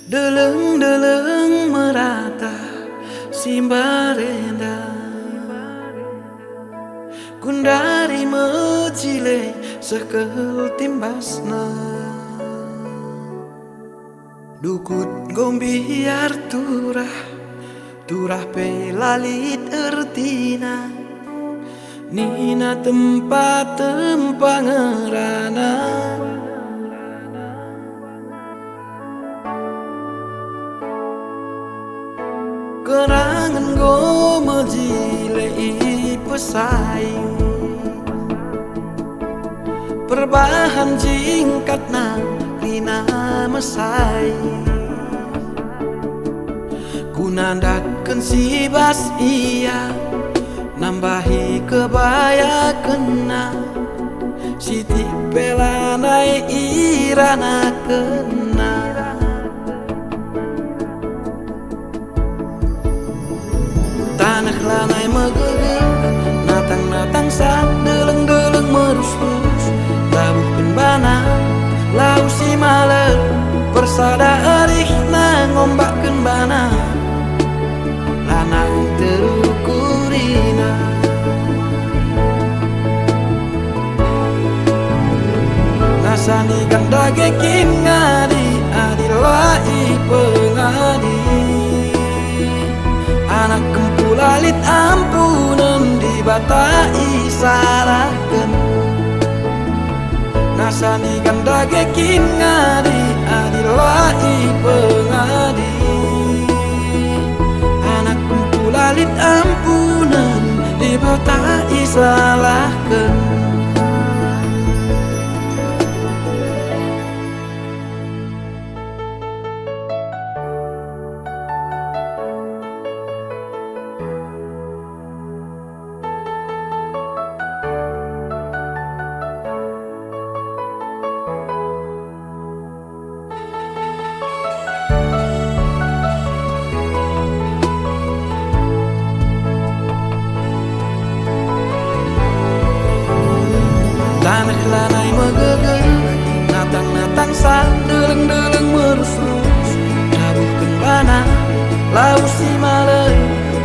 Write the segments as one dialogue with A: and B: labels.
A: Deleng-deleng merata simbarenda Kundari mecile sekel timbasna Dukut gombiar turah pelalit ertina Nina tempat ngerana Kerangan go mejilei pesaing Perbahan jingkatna lina mesai Kunandaken sibas iya Nambahi kebaya kena Siti pelanai irana kena Tanah lanai megege Natang-natang sak deleng-deleng merus-rus Tabuhkeun bana lau si maler Persada erihna ngombakkeun bana Lanang terukurina Nasani ganda gekin ngadi adilai pengadi Anak kempulalit ampunan dibatai salahkeun Nasani ganda gekin ngadi adilai pengadi Anak kempulalit ampunan dibatai salahkeun Tanah lanai megege Natang-natang sak deleng-deleng merus-rus Tabuhkeun bana lau si maler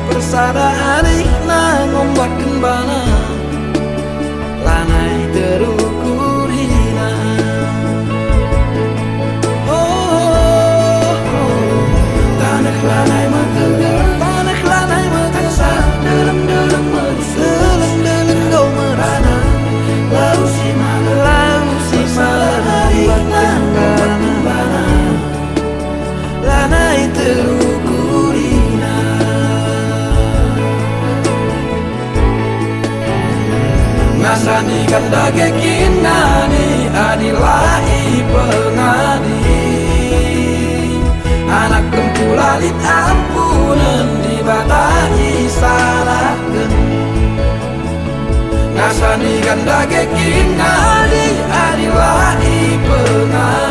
A: Persada arihna ngombakkeun bana Lanai terukurina Tanah lanai megege Tanah lanai megege sak deleng-deleng merus-rus Deleng-deleng go merana Lau si maler ngombakkeun bana Lanai terukurina Nasani ganda gekin ngadi adilai pengadi Anak kempulalit ampunan dibatai salahkeun Nasani ganda gekin ngadi adilai pengadi